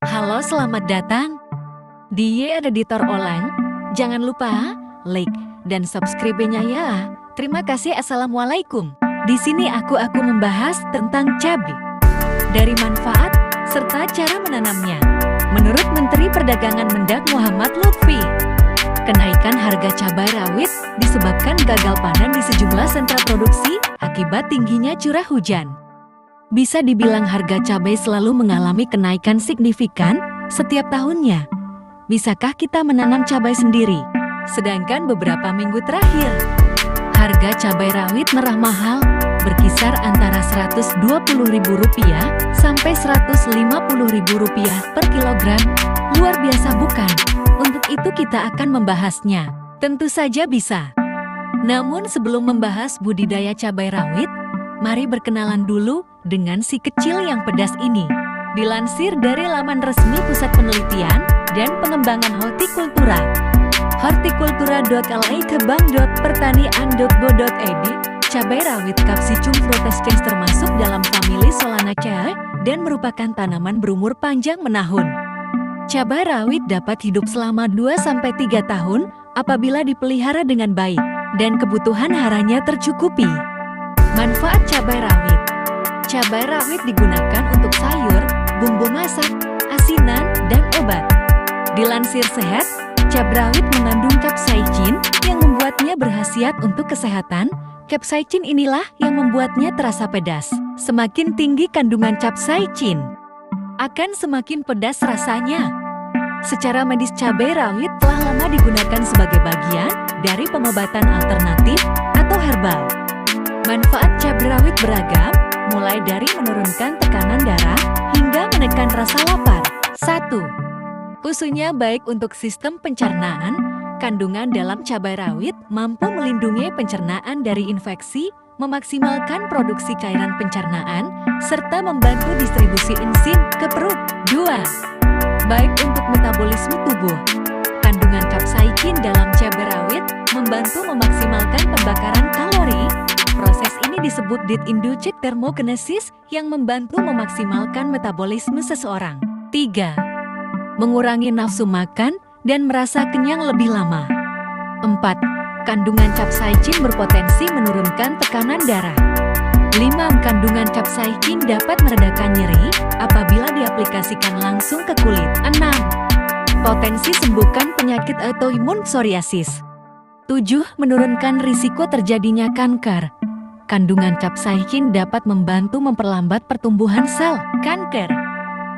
Halo, selamat datang di Y Editor Online. Jangan lupa like dan subscribe-nya ya. Terima kasih. Assalamualaikum. Di sini aku membahas tentang cabai, dari manfaat serta cara menanamnya. Menurut Menteri Perdagangan Mendak Muhammad Lutfi, kenaikan harga cabai rawit disebabkan gagal panen di sejumlah sentra produksi akibat tingginya curah hujan. Bisa dibilang harga cabai selalu mengalami kenaikan signifikan setiap tahunnya. Bisakah kita menanam cabai sendiri? Sedangkan beberapa minggu terakhir, harga cabai rawit merah mahal, berkisar antara Rp120.000 sampai Rp150.000 per kilogram. Luar biasa bukan? Untuk itu kita akan membahasnya. Tentu saja bisa. Namun sebelum membahas budidaya cabai rawit, mari berkenalan dulu dengan si kecil yang pedas ini. Dilansir dari laman resmi Pusat Penelitian dan Pengembangan Hortikultura, hortikultura.laitbang.pertanian.go.id, cabai rawit Capsicum frutescens termasuk dalam famili Solanaceae dan merupakan tanaman berumur panjang menahun. Cabai rawit dapat hidup selama 2-3 tahun apabila dipelihara dengan baik dan kebutuhan haranya tercukupi. Manfaat cabai rawit. Cabai rawit digunakan untuk sayur, bumbu masak, asinan, dan obat. Dilansir Sehat, cabai rawit mengandung capsaicin yang membuatnya berkhasiat untuk kesehatan. Capsaicin inilah yang membuatnya terasa pedas. Semakin tinggi kandungan capsaicin, akan semakin pedas rasanya. Secara medis, cabai rawit telah lama digunakan sebagai bagian dari pengobatan alternatif atau herbal. Manfaat cabai rawit beragam, mulai dari menurunkan tekanan darah hingga menekan rasa lapar. 1. Khususnya baik untuk sistem pencernaan, kandungan dalam cabai rawit mampu melindungi pencernaan dari infeksi, memaksimalkan produksi cairan pencernaan, serta membantu distribusi enzim ke perut. 2. Baik untuk metabolisme tubuh, kandungan capsaicin dalam cabai rawit membantu memaksimalkan pembakaran kalori. Proses ini disebut diet-induced thermogenesis yang membantu memaksimalkan metabolisme seseorang. 3. Mengurangi nafsu makan dan merasa kenyang lebih lama. 4. Kandungan capsaicin berpotensi menurunkan tekanan darah. 5. Kandungan capsaicin dapat meredakan nyeri apabila diaplikasikan langsung ke kulit. 6. Potensi sembuhkan penyakit autoimun psoriasis. 7. Menurunkan risiko terjadinya kanker. Kandungan capsaicin dapat membantu memperlambat pertumbuhan sel kanker.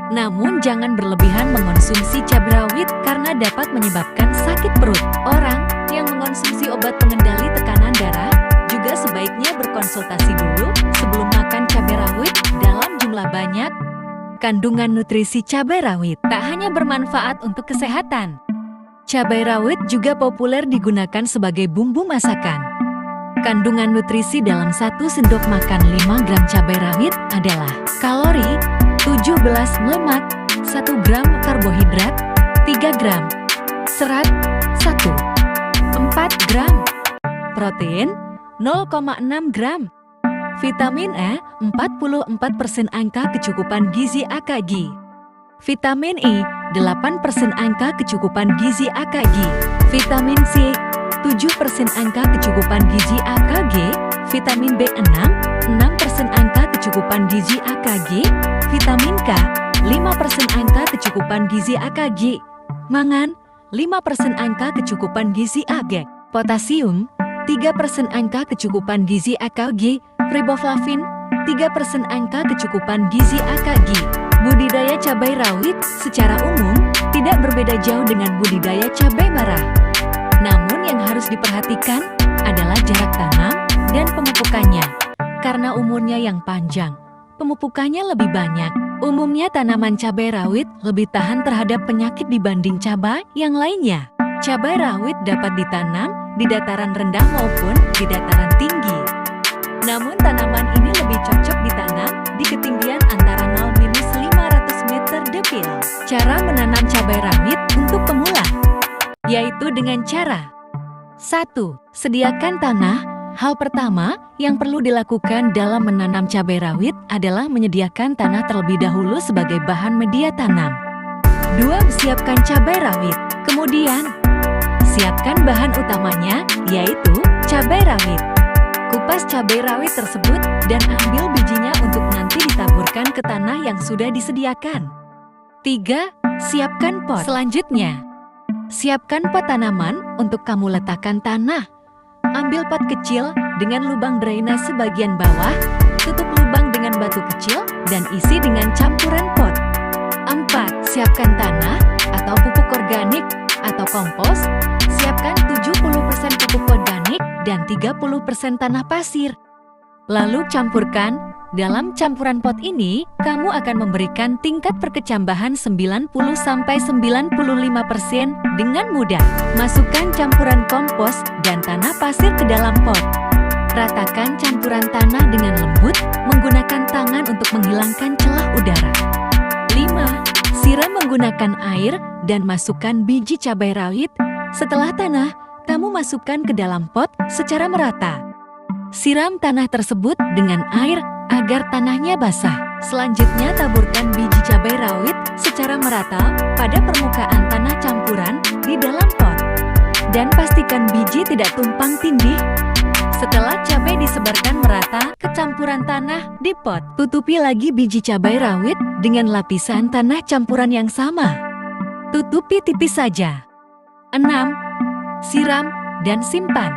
Namun jangan berlebihan mengonsumsi cabai rawit karena dapat menyebabkan sakit perut. Orang yang mengonsumsi obat pengendali tekanan darah juga sebaiknya berkonsultasi dulu sebelum makan cabai rawit dalam jumlah banyak. Kandungan nutrisi cabai rawit tak hanya bermanfaat untuk kesehatan. Cabai rawit juga populer digunakan sebagai bumbu masakan. Kandungan nutrisi dalam 1 sendok makan 5 gram cabai rawit adalah kalori 17 lemak, 1 gram karbohidrat, 3 gram serat, 1, 4 gram protein, 0,6 gram vitamin E, 44% angka kecukupan gizi AKG. Vitamin E, 8% angka kecukupan gizi AKG. Vitamin C, 7% angka kecukupan gizi AKG, vitamin B6, 6% angka kecukupan gizi AKG, vitamin K, 5% angka kecukupan gizi AKG, mangan, 5% angka kecukupan gizi AG, potasium, 3% angka kecukupan gizi AKG, riboflavin, 3% angka kecukupan gizi AKG. Budidaya cabai rawit secara umum tidak berbeda jauh dengan budidaya cabai merah. Namun yang harus diperhatikan adalah jarak tanam dan pemupukannya. Karena umurnya yang panjang, pemupukannya lebih banyak. Umumnya tanaman cabai rawit lebih tahan terhadap penyakit dibanding cabai yang lainnya. Cabai rawit dapat ditanam di dataran rendah maupun di dataran tinggi. Namun tanaman ini lebih cocok ditanam di ketinggian antara 0-500 meter depil. Cara menanam cabai rawit untuk pemula, yaitu dengan cara 1. Sediakan tanah. Hal pertama yang perlu dilakukan dalam menanam cabai rawit adalah menyediakan tanah terlebih dahulu sebagai bahan media tanam. 2. Siapkan cabai rawit. Kemudian, siapkan bahan utamanya, yaitu cabai rawit. Kupas cabai rawit tersebut dan ambil bijinya untuk nanti ditaburkan ke tanah yang sudah disediakan. 3. Siapkan pot. Selanjutnya, siapkan pot tanaman untuk kamu letakkan tanah. Ambil pot kecil dengan lubang drainase bagian bawah, tutup lubang dengan batu kecil, dan isi dengan campuran pot. 4. Siapkan tanah atau pupuk organik atau kompos. Siapkan 70% pupuk organik dan 30% tanah pasir. Lalu campurkan. Dalam campuran pot ini, kamu akan memberikan tingkat perkecambahan 90–95% dengan mudah. Masukkan campuran kompos dan tanah pasir ke dalam pot. Ratakan campuran tanah dengan lembut menggunakan tangan untuk menghilangkan celah udara. 5. Siram menggunakan air dan masukkan biji cabai rawit. Setelah tanah, kamu masukkan ke dalam pot secara merata. Siram tanah tersebut dengan air agar tanahnya basah. Selanjutnya taburkan biji cabai rawit secara merata pada permukaan tanah campuran di dalam pot. Dan pastikan biji tidak tumpang tindih. Setelah cabai disebarkan merata ke campuran tanah di pot, tutupi lagi biji cabai rawit dengan lapisan tanah campuran yang sama. Tutupi tipis saja. 6. Siram dan simpan.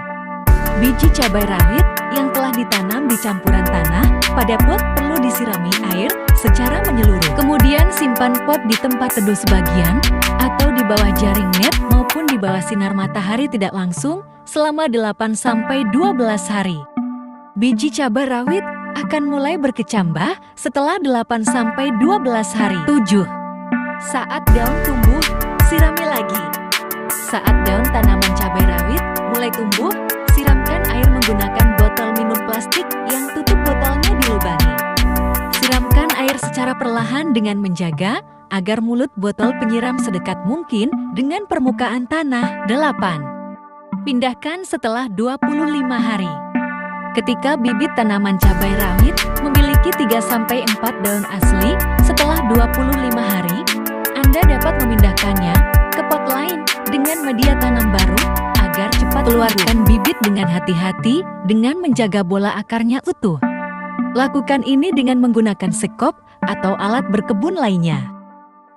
Biji cabai rawit yang telah ditanam di campuran tanah pada pot perlu disirami air secara menyeluruh. Kemudian simpan pot di tempat teduh sebagian atau di bawah jaring net maupun di bawah sinar matahari tidak langsung selama 8–12 hari. Biji cabai rawit akan mulai berkecambah setelah 8–12 hari. 7. Saat daun tumbuh, sirami lagi. Saat daun tanaman cabai rawit mulai tumbuh, siramkan air menggunakan botol minum plastik yang tutup botolnya dilubangi. Siramkan air secara perlahan dengan menjaga agar mulut botol penyiram sedekat mungkin dengan permukaan tanah. 8. Pindahkan setelah 25 hari. Ketika bibit tanaman cabai rawit memiliki 3–4 daun asli, setelah 25 hari, Anda dapat memindahkannya ke pot lain dengan media tanam baru agar cepat keluarkan bibit dengan hati-hati dengan menjaga bola akarnya utuh. Lakukan ini dengan menggunakan sekop atau alat berkebun lainnya.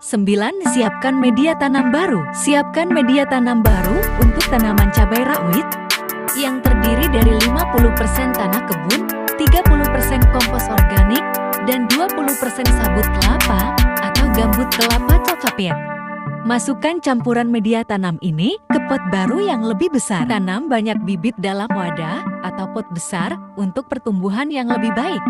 9. Siapkan media tanam baru. Siapkan media tanam baru untuk tanaman cabai rawit yang terdiri dari 50% tanah kebun, 30% kompos organik, dan 20% sabut kelapa atau gambut kelapa cokapet. Masukkan campuran media tanam ini ke pot baru yang lebih besar. Tanam banyak bibit dalam wadah atau pot besar untuk pertumbuhan yang lebih baik.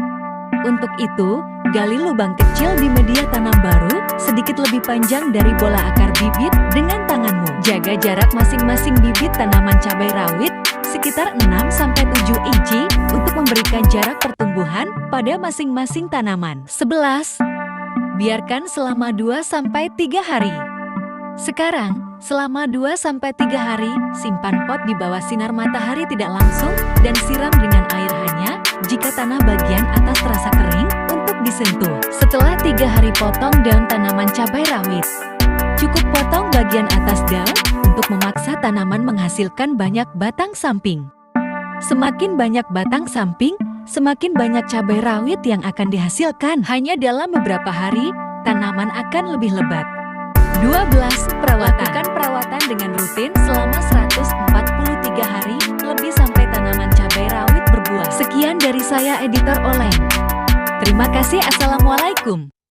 Untuk itu, gali lubang kecil di media tanam baru sedikit lebih panjang dari bola akar bibit dengan tanganmu. Jaga jarak masing-masing bibit tanaman cabai rawit sekitar 6–7 inci untuk memberikan jarak pertumbuhan pada masing-masing tanaman. 11. Biarkan selama 2–3 hari. Sekarang, selama 2–3 hari, simpan pot di bawah sinar matahari tidak langsung dan siram dengan air hanya jika tanah bagian atas terasa kering untuk disentuh. Setelah 3 hari potong daun tanaman cabai rawit. Cukup potong bagian atas daun untuk memaksa tanaman menghasilkan banyak batang samping. Semakin banyak batang samping, semakin banyak cabai rawit yang akan dihasilkan. Hanya dalam beberapa hari, tanaman akan lebih lebat. 12. Perawatan. Lakukan perawatan dengan rutin selama 143 hari lebih sampai tanaman cabai rawit berbuah. Sekian dari saya, Editor Oleng. Terima kasih. Assalamualaikum.